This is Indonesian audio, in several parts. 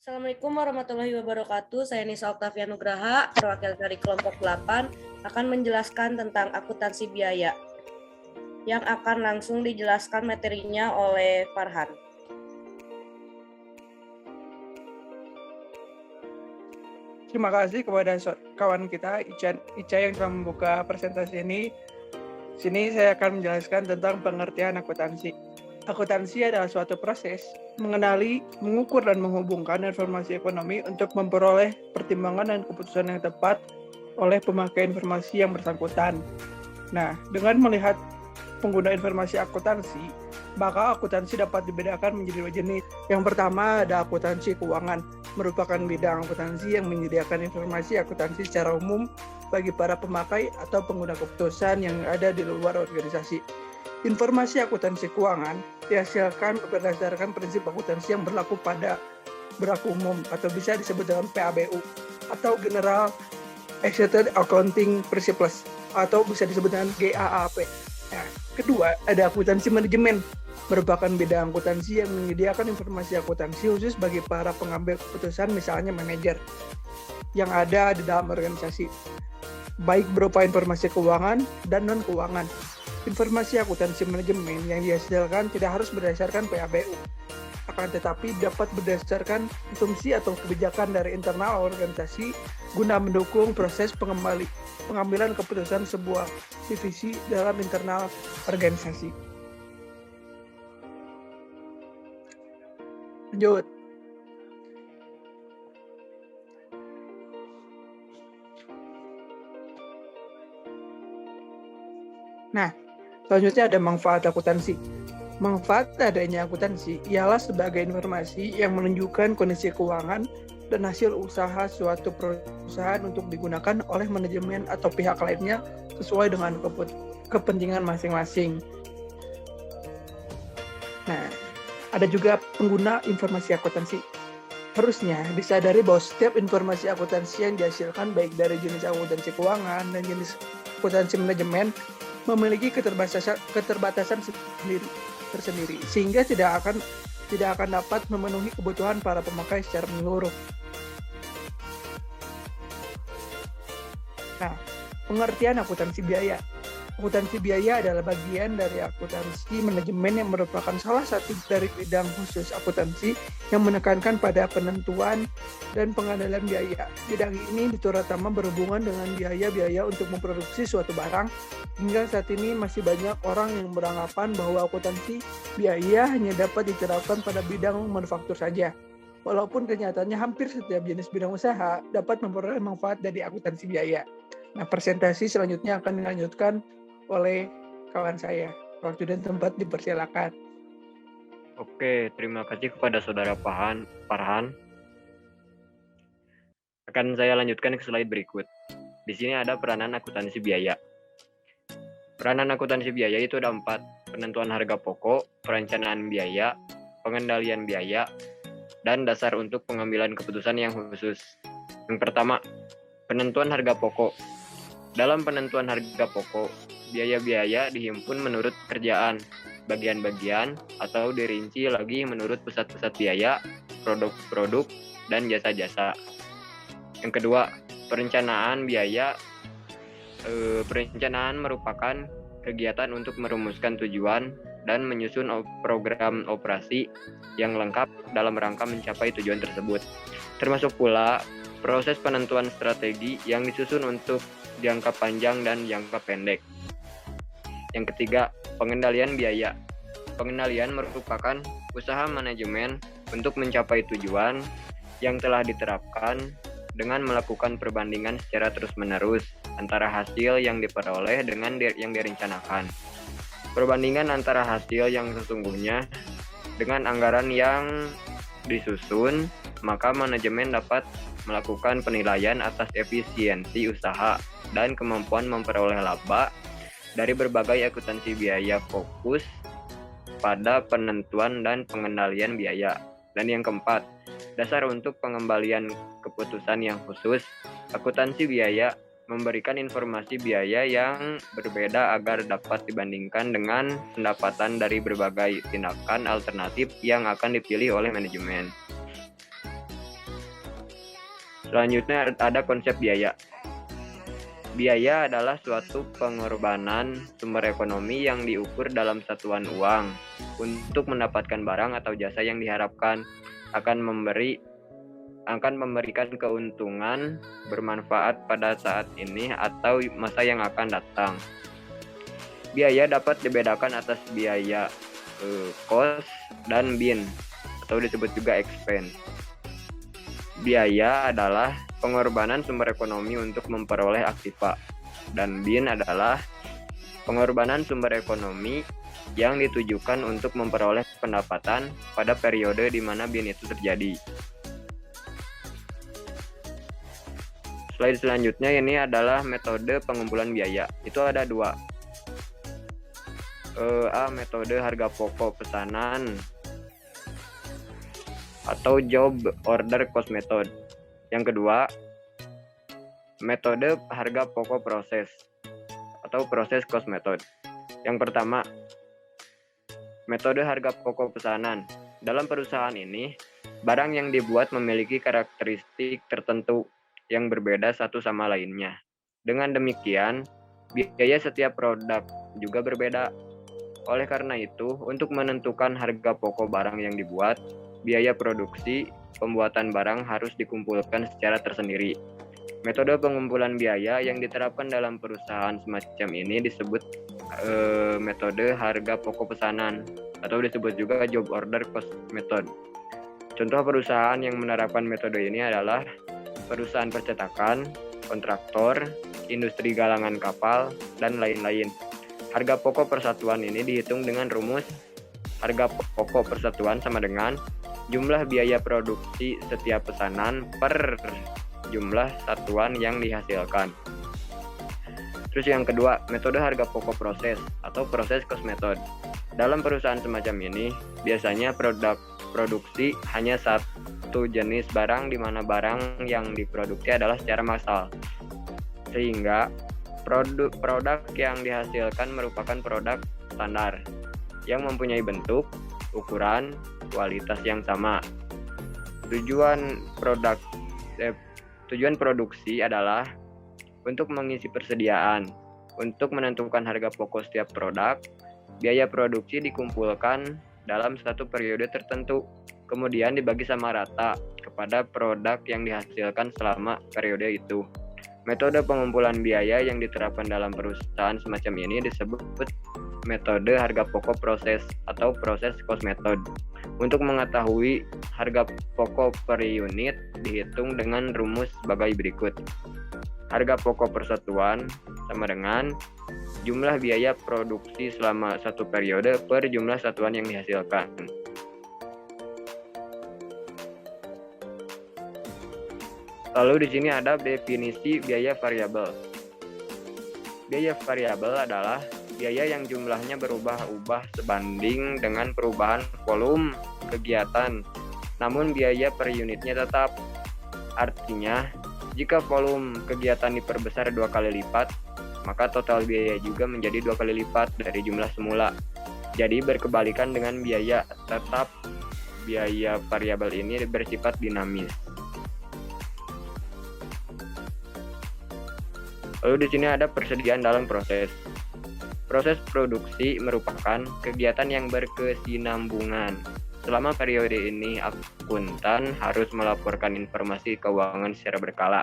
Assalamualaikum warahmatullahi wabarakatuh. Saya Nisa Oktavia Nugraha, perwakilan dari kelompok 8, akan menjelaskan tentang akuntansi biaya, yang akan langsung dijelaskan materinya oleh Farhan. Terima kasih kepada kawan kita Ica yang telah membuka presentasi ini. Sini saya akan menjelaskan tentang pengertian akuntansi. Akuntansi adalah suatu proses mengenali, mengukur, dan menghubungkan informasi ekonomi untuk memperoleh pertimbangan dan keputusan yang tepat oleh pemakai informasi yang bersangkutan. Nah, dengan melihat pengguna informasi akuntansi, maka akuntansi dapat dibedakan menjadi dua jenis. Yang pertama ada akuntansi keuangan, merupakan bidang akuntansi yang menyediakan informasi akuntansi secara umum bagi para pemakai atau pengguna keputusan yang ada di luar organisasi. Informasi akuntansi keuangan dihasilkan berdasarkan prinsip akuntansi yang berlaku umum atau bisa disebut dengan PABU atau General Accepted Accounting Principles atau bisa disebut dengan GAAP. Nah, kedua, ada akuntansi manajemen, merupakan bidang akuntansi yang menyediakan informasi akuntansi khusus bagi para pengambil keputusan, misalnya manajer yang ada di dalam organisasi, baik berupa informasi keuangan dan non-keuangan. Informasi akuntansi manajemen yang dihasilkan tidak harus berdasarkan PABU, akan tetapi dapat berdasarkan asumsi atau kebijakan dari internal organisasi guna mendukung proses pengambilan keputusan sebuah divisi dalam internal organisasi. Lanjut. Nah, selanjutnya ada manfaat akuntansi. Manfaat adanya akuntansi ialah sebagai informasi yang menunjukkan kondisi keuangan dan hasil usaha suatu perusahaan untuk digunakan oleh manajemen atau pihak lainnya sesuai dengan kepentingan masing-masing. Nah, ada juga pengguna informasi akuntansi. Harusnya disadari bahwa setiap informasi akuntansi yang dihasilkan baik dari jenis akuntansi keuangan dan jenis akuntansi manajemen memiliki keterbatasan tersendiri, sehingga tidak akan dapat memenuhi kebutuhan para pemakai secara menyeluruh. Nah, pengertian akuntansi biaya. Akuntansi biaya adalah bagian dari akuntansi manajemen yang merupakan salah satu dari bidang khusus akuntansi yang menekankan pada penentuan dan pengendalian biaya. Bidang ini terutama berhubungan dengan biaya-biaya untuk memproduksi suatu barang. Hingga saat ini masih banyak orang yang beranggapan bahwa akuntansi biaya hanya dapat diterapkan pada bidang manufaktur saja. Walaupun kenyataannya hampir setiap jenis bidang usaha dapat memperoleh manfaat dari akuntansi biaya. Nah, presentasi selanjutnya akan dilanjutkan oleh kawan saya. Waktu dan tempat dipersilakan. Oke, terima kasih kepada Saudara Farhan. Akan saya lanjutkan ke slide berikut. Di sini ada peranan akuntansi biaya. Peranan akuntansi biaya itu ada 4, penentuan harga pokok, perencanaan biaya, pengendalian biaya, dan dasar untuk pengambilan keputusan yang khusus. Yang pertama, penentuan harga pokok. Dalam penentuan harga pokok, biaya-biaya dihimpun menurut pekerjaan, bagian-bagian, atau dirinci lagi menurut pusat-pusat biaya, produk-produk, dan jasa-jasa. Yang kedua, perencanaan biaya. Perencanaan merupakan kegiatan untuk merumuskan tujuan dan menyusun program operasi yang lengkap dalam rangka mencapai tujuan tersebut. Termasuk pula proses penentuan strategi yang disusun untuk jangka panjang dan jangka pendek. Yang ketiga, pengendalian biaya. Pengendalian merupakan usaha manajemen untuk mencapai tujuan yang telah diterapkan dengan melakukan perbandingan secara terus-menerus antara hasil yang diperoleh dengan yang direncanakan. Perbandingan antara hasil yang sesungguhnya dengan anggaran yang disusun, maka manajemen dapat melakukan penilaian atas efisiensi usaha dan kemampuan memperoleh laba dari berbagai akuntansi biaya fokus pada penentuan dan pengendalian biaya. Dan yang keempat, dasar untuk pengembalian keputusan yang khusus. Akuntansi biaya memberikan informasi biaya yang berbeda agar dapat dibandingkan dengan pendapatan dari berbagai tindakan alternatif yang akan dipilih oleh manajemen. Selanjutnya ada konsep biaya. Biaya adalah suatu pengorbanan sumber ekonomi yang diukur dalam satuan uang untuk mendapatkan barang atau jasa yang diharapkan akan memberikan keuntungan bermanfaat pada saat ini atau masa yang akan datang. Biaya dapat dibedakan atas biaya cost dan bin atau disebut juga expense. Biaya adalah pengorbanan sumber ekonomi untuk memperoleh aktiva, dan bin adalah pengorbanan sumber ekonomi yang ditujukan untuk memperoleh pendapatan pada periode di mana bin itu terjadi. Slide selanjutnya ini adalah metode pengumpulan biaya. Itu ada 2. A. Metode harga pokok pesanan atau job order cost method. Yang kedua, metode harga pokok proses atau proses cost method. Yang pertama, metode harga pokok pesanan. Dalam perusahaan ini, barang yang dibuat memiliki karakteristik tertentu yang berbeda satu sama lainnya. Dengan demikian, biaya setiap produk juga berbeda. Oleh karena itu, untuk menentukan harga pokok barang yang dibuat, biaya produksi pembuatan barang harus dikumpulkan secara tersendiri. Metode pengumpulan biaya yang diterapkan dalam perusahaan semacam ini disebut metode harga pokok pesanan atau disebut juga job order cost method. Contoh perusahaan yang menerapkan metode ini adalah perusahaan percetakan, kontraktor, industri galangan kapal, dan lain-lain. Harga pokok persatuan ini dihitung dengan rumus harga pokok persatuan sama dengan jumlah biaya produksi setiap pesanan per jumlah satuan yang dihasilkan. Terus yang kedua, metode harga pokok proses atau proses cost method. Dalam perusahaan semacam ini, biasanya produksi hanya satu jenis barang di mana barang yang diproduksi adalah secara massal. Sehingga produk yang dihasilkan merupakan produk standar yang mempunyai bentuk, ukuran, kualitas yang sama. Tujuan produksi adalah untuk mengisi persediaan. Untuk menentukan harga pokok setiap produk, biaya produksi dikumpulkan dalam satu periode tertentu, kemudian dibagi sama rata kepada produk yang dihasilkan selama periode itu. Metode pengumpulan biaya yang diterapkan dalam perusahaan semacam ini disebut metode harga pokok proses atau proses cost method. Untuk mengetahui harga pokok per unit dihitung dengan rumus sebagai berikut. Harga pokok persatuan sama dengan jumlah biaya produksi selama satu periode per jumlah satuan yang dihasilkan. Lalu di sini ada definisi biaya variabel. Biaya variabel adalah biaya yang jumlahnya berubah-ubah sebanding dengan perubahan volume kegiatan, namun biaya per unitnya tetap. Artinya, jika volume kegiatan diperbesar 2 kali lipat, maka total biaya juga menjadi 2 kali lipat dari jumlah semula. Jadi berkebalikan dengan biaya tetap, biaya variabel ini bersifat dinamis. Lalu di sini ada persediaan dalam proses. Proses produksi merupakan kegiatan yang berkesinambungan. Selama periode ini, akuntan harus melaporkan informasi keuangan secara berkala.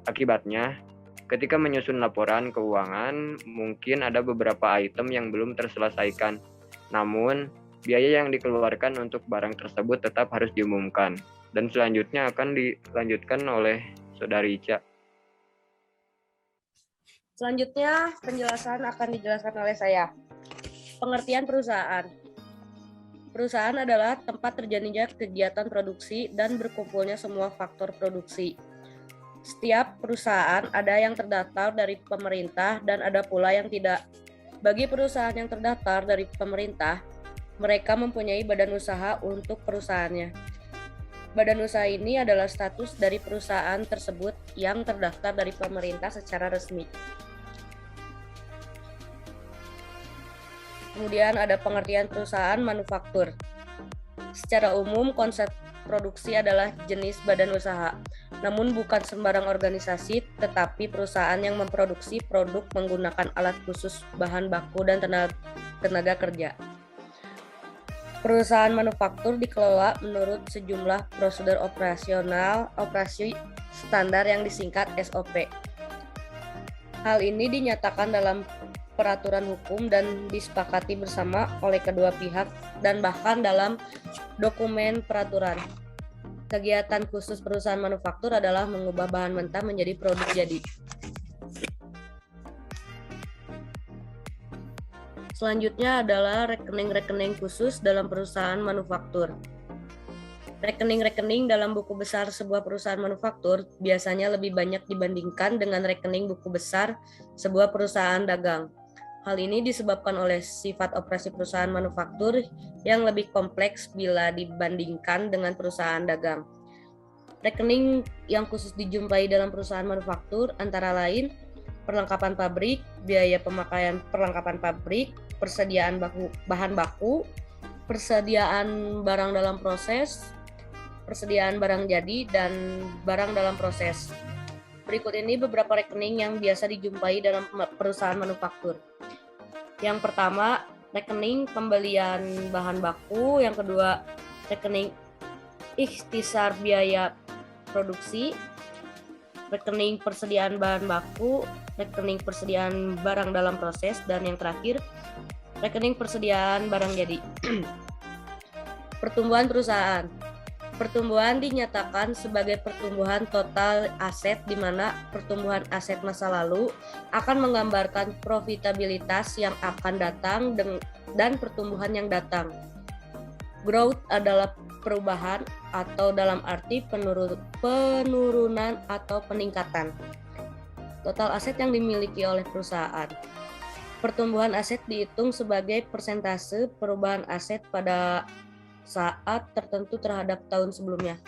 Akibatnya, ketika menyusun laporan keuangan, mungkin ada beberapa item yang belum terselesaikan. Namun, biaya yang dikeluarkan untuk barang tersebut tetap harus diumumkan. Dan selanjutnya akan dilanjutkan oleh Saudari Ica. Selanjutnya, penjelasan akan dijelaskan oleh saya. Pengertian perusahaan. Perusahaan adalah tempat terjadinya kegiatan produksi dan berkumpulnya semua faktor produksi. Setiap perusahaan ada yang terdaftar dari pemerintah dan ada pula yang tidak. Bagi perusahaan yang terdaftar dari pemerintah, mereka mempunyai badan usaha untuk perusahaannya. Badan usaha ini adalah status dari perusahaan tersebut yang terdaftar dari pemerintah secara resmi. Kemudian ada pengertian perusahaan manufaktur. Secara umum, konsep produksi adalah jenis badan usaha. namun bukan sembarang organisasi, tetapi perusahaan yang memproduksi produk menggunakan alat khusus, bahan baku, dan tenaga kerja. Perusahaan manufaktur dikelola menurut sejumlah prosedur operasi standar yang disingkat SOP. Hal ini dinyatakan dalam peraturan hukum dan disepakati bersama oleh kedua pihak dan bahkan dalam dokumen peraturan. Kegiatan khusus perusahaan manufaktur adalah mengubah bahan mentah menjadi produk jadi. Selanjutnya adalah rekening-rekening khusus dalam perusahaan manufaktur. Rekening-rekening dalam buku besar sebuah perusahaan manufaktur biasanya lebih banyak dibandingkan dengan rekening buku besar sebuah perusahaan dagang. Hal ini disebabkan oleh sifat operasi perusahaan manufaktur yang lebih kompleks bila dibandingkan dengan perusahaan dagang. Rekening yang khusus dijumpai dalam perusahaan manufaktur antara lain perlengkapan pabrik, biaya pemakaian perlengkapan pabrik, persediaan bahan baku, persediaan barang dalam proses, persediaan barang jadi, dan barang dalam proses. Berikut ini beberapa rekening yang biasa dijumpai dalam perusahaan manufaktur. Yang pertama, rekening pembelian bahan baku. Yang kedua, rekening ikhtisar biaya produksi. Rekening persediaan bahan baku, rekening persediaan barang dalam proses, dan yang terakhir, rekening persediaan barang jadi. Pertumbuhan perusahaan. Pertumbuhan dinyatakan sebagai pertumbuhan total aset di mana pertumbuhan aset masa lalu akan menggambarkan profitabilitas yang akan datang dan pertumbuhan yang datang. Growth adalah perubahan atau dalam arti penurunan atau peningkatan total aset yang dimiliki oleh perusahaan. Pertumbuhan aset dihitung sebagai persentase perubahan aset pada saat tertentu terhadap tahun sebelumnya.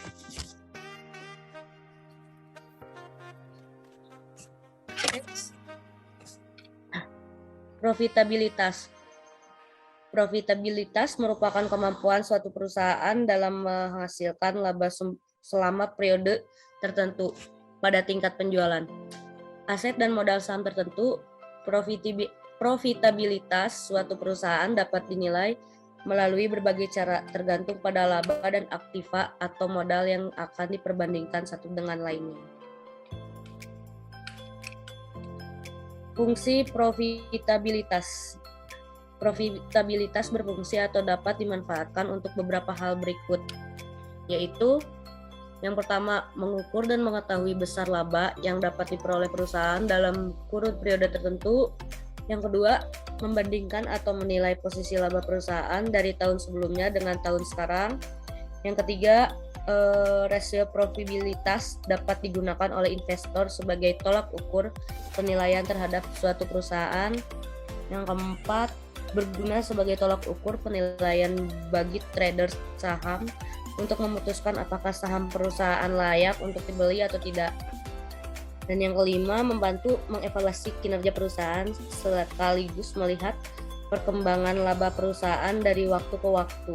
Profitabilitas. Profitabilitas merupakan kemampuan suatu perusahaan dalam menghasilkan laba selama periode tertentu pada tingkat penjualan. Aset dan modal saham tertentu, profitabilitas suatu perusahaan dapat dinilai melalui berbagai cara tergantung pada laba dan aktiva atau modal yang akan diperbandingkan satu dengan lainnya. Fungsi profitabilitas. Profitabilitas berfungsi atau dapat dimanfaatkan untuk beberapa hal berikut, yaitu yang pertama, mengukur dan mengetahui besar laba yang dapat diperoleh perusahaan dalam kurun periode tertentu. Yang kedua, membandingkan atau menilai posisi laba perusahaan dari tahun sebelumnya dengan tahun sekarang. Yang ketiga, rasio profitabilitas dapat digunakan oleh investor sebagai tolak ukur penilaian terhadap suatu perusahaan. Yang keempat, berguna sebagai tolak ukur penilaian bagi trader saham untuk memutuskan apakah saham perusahaan layak untuk dibeli atau tidak. Dan yang kelima, membantu mengevaluasi kinerja perusahaan sekaligus melihat perkembangan laba perusahaan dari waktu ke waktu.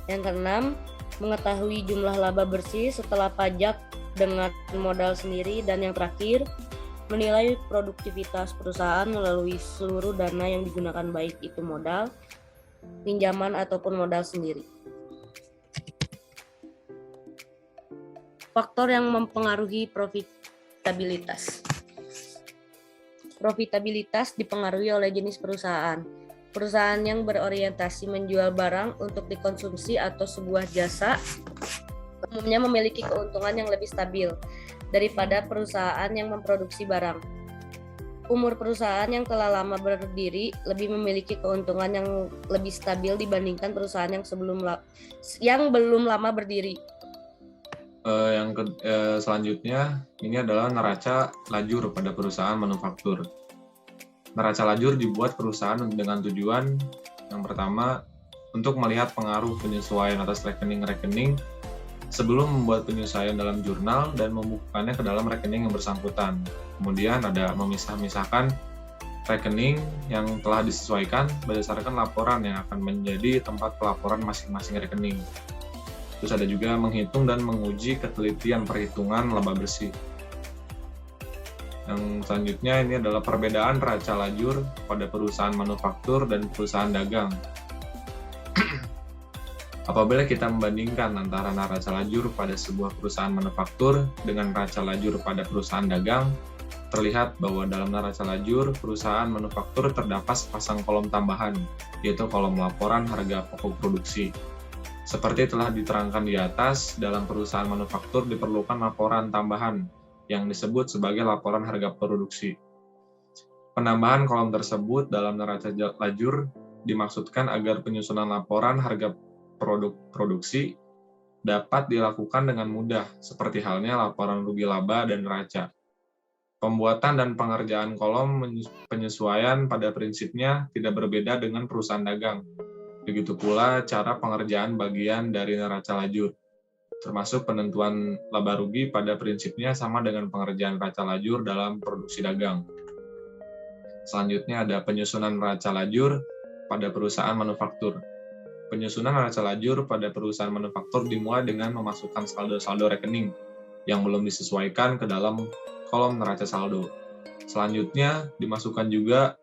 Yang keenam, mengetahui jumlah laba bersih setelah pajak dengan modal sendiri. Dan yang terakhir, menilai produktivitas perusahaan melalui seluruh dana yang digunakan, baik itu modal, pinjaman, ataupun modal sendiri. Faktor yang mempengaruhi profitabilitas. Profitabilitas dipengaruhi oleh jenis perusahaan. Perusahaan yang berorientasi menjual barang untuk dikonsumsi atau sebuah jasa umumnya memiliki keuntungan yang lebih stabil daripada perusahaan yang memproduksi barang. Umur perusahaan yang telah lama berdiri lebih memiliki keuntungan yang lebih stabil dibandingkan perusahaan yang belum lama berdiri. Selanjutnya ini adalah neraca lajur pada perusahaan manufaktur. Neraca lajur dibuat perusahaan dengan tujuan yang pertama untuk melihat pengaruh penyesuaian atas rekening-rekening sebelum membuat penyesuaian dalam jurnal dan membukukannya ke dalam rekening yang bersangkutan. Kemudian ada memisah-misahkan rekening yang telah disesuaikan berdasarkan laporan yang akan menjadi tempat pelaporan masing-masing rekening. Terus ada juga menghitung dan menguji ketelitian perhitungan laba bersih. Yang selanjutnya ini adalah perbedaan neraca lajur pada perusahaan manufaktur dan perusahaan dagang. Apabila kita membandingkan antara neraca lajur pada sebuah perusahaan manufaktur dengan neraca lajur pada perusahaan dagang, terlihat bahwa dalam neraca lajur perusahaan manufaktur terdapat sepasang kolom tambahan, yaitu kolom laporan harga pokok produksi. Seperti telah diterangkan di atas, dalam perusahaan manufaktur diperlukan laporan tambahan yang disebut sebagai laporan harga produksi. Penambahan kolom tersebut dalam neraca lajur dimaksudkan agar penyusunan laporan harga produk produksi dapat dilakukan dengan mudah, seperti halnya laporan rugi laba dan neraca. Pembuatan dan pengerjaan kolom penyesuaian pada prinsipnya tidak berbeda dengan perusahaan dagang. Begitu pula cara pengerjaan bagian dari neraca lajur, termasuk penentuan laba rugi pada prinsipnya sama dengan pengerjaan neraca lajur dalam produksi dagang. Selanjutnya ada penyusunan neraca lajur pada perusahaan manufaktur. Penyusunan neraca lajur pada perusahaan manufaktur dimulai dengan memasukkan saldo-saldo rekening yang belum disesuaikan ke dalam kolom neraca saldo. Selanjutnya dimasukkan juga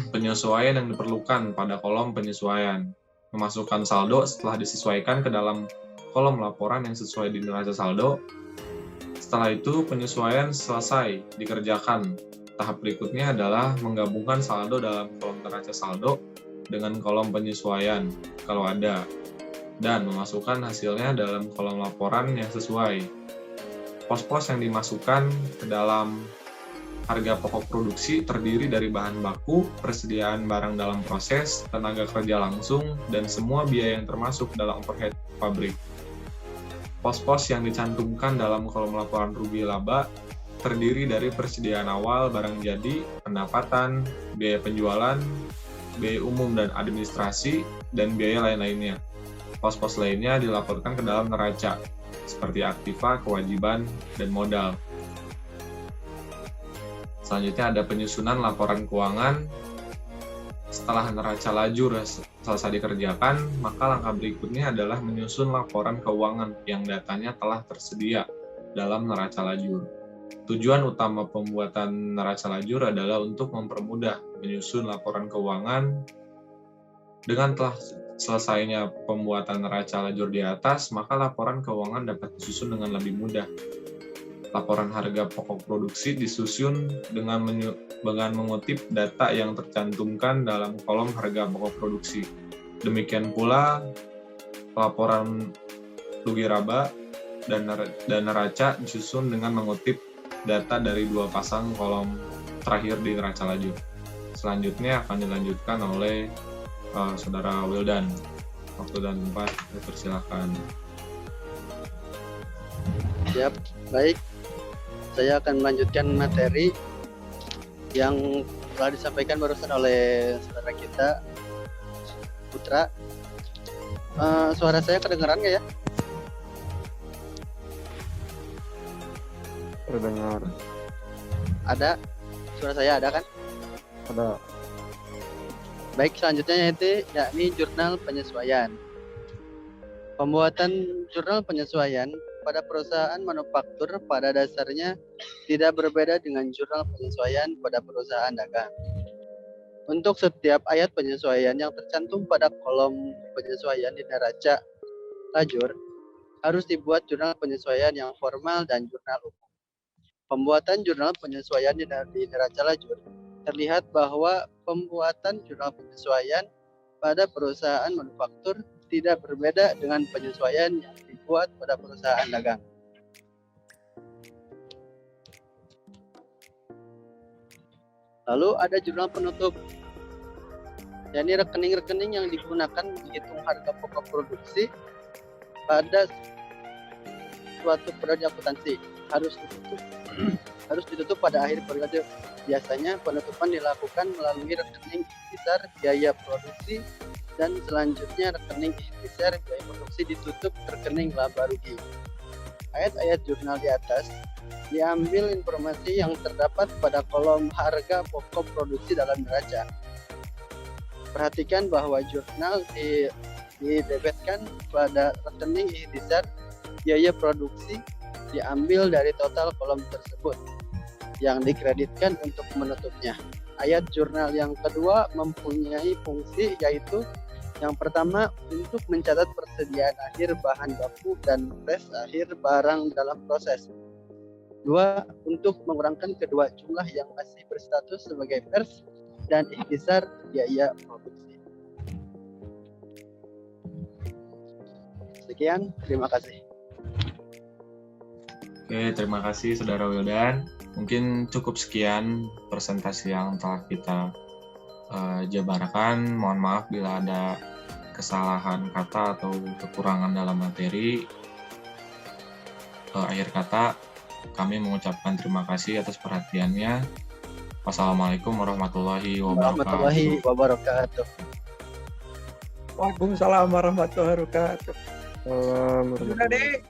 penyesuaian yang diperlukan pada kolom penyesuaian. Memasukkan saldo setelah disesuaikan ke dalam kolom laporan yang sesuai di neraca saldo. Setelah itu penyesuaian selesai dikerjakan. Tahap berikutnya adalah menggabungkan saldo dalam kolom neraca saldo dengan kolom penyesuaian kalau ada, dan memasukkan hasilnya dalam kolom laporan yang sesuai. Pos-pos yang dimasukkan ke dalam harga pokok produksi terdiri dari bahan baku, persediaan barang dalam proses, tenaga kerja langsung, dan semua biaya yang termasuk dalam overhead pabrik. Pos-pos yang dicantumkan dalam kolom laporan rugi laba terdiri dari persediaan awal barang jadi, pendapatan, biaya penjualan, biaya umum dan administrasi, dan biaya lain-lainnya. Pos-pos lainnya dilaporkan ke dalam neraca, seperti aktiva, kewajiban, dan modal. Selanjutnya ada penyusunan laporan keuangan. Setelah neraca lajur selesai dikerjakan, maka langkah berikutnya adalah menyusun laporan keuangan yang datanya telah tersedia dalam neraca lajur. Tujuan utama pembuatan neraca lajur adalah untuk mempermudah menyusun laporan keuangan. Dengan telah selesainya pembuatan neraca lajur di atas, maka laporan keuangan dapat disusun dengan lebih mudah. Laporan harga pokok produksi disusun dengan mengutip data yang tercantumkan dalam kolom harga pokok produksi. Demikian pula laporan rugi laba dan neraca disusun dengan mengutip data dari dua pasang kolom terakhir di neraca lajur. Selanjutnya akan dilanjutkan oleh Saudara Wildan. Waktu dan tempat dipersilakan. Siap, baik. Saya akan melanjutkan materi yang telah disampaikan barusan oleh saudara kita, Putra. Suara saya kedengaran nggak ya? Terdengar. Ada? Suara saya ada kan? Ada. Baik, selanjutnya yakni jurnal penyesuaian. Pembuatan jurnal penyesuaian pada perusahaan manufaktur pada dasarnya tidak berbeda dengan jurnal penyesuaian pada perusahaan dagang. Untuk setiap ayat penyesuaian yang tercantum pada kolom penyesuaian di neraca lajur, harus dibuat jurnal penyesuaian yang formal dan jurnal umum. Pembuatan jurnal penyesuaian di neraca lajur terlihat bahwa pembuatan jurnal penyesuaian pada perusahaan manufaktur tidak berbeda dengan penyesuaian yang dibuat pada perusahaan dagang. Lalu ada jurnal penutup, yakni rekening-rekening yang digunakan menghitung harga pokok produksi pada suatu periode akuntansi harus ditutup pada akhir periode. Biasanya penutupan dilakukan melalui rekening ikhtisar biaya produksi dan selanjutnya rekening ikhtisar biaya produksi ditutup rekening laba rugi. Ayat-ayat jurnal di atas diambil informasi yang terdapat pada kolom harga pokok produksi dalam neraca. Perhatikan bahwa jurnal di didebetkan pada rekening ikhtisar biaya produksi diambil dari total kolom tersebut yang dikreditkan untuk menutupnya. Ayat jurnal yang kedua mempunyai fungsi yaitu yang pertama untuk mencatat persediaan akhir bahan baku dan tes akhir barang dalam proses. Dua, untuk mengurangkan kedua jumlah yang masih berstatus sebagai pers dan ikhtisar biaya produksi. Sekian, terima kasih. Oke, terima kasih Saudara Wildan. Mungkin cukup sekian presentasi yang telah kita jabarkan. Mohon maaf bila ada kesalahan kata atau kekurangan dalam materi. Akhir kata, kami mengucapkan terima kasih atas perhatiannya. Wassalamualaikum warahmatullahi Warahmatullahi wabarakatuh. Waalaikumsalam warahmatullahi wabarakatuh. Salam. Sudah deh.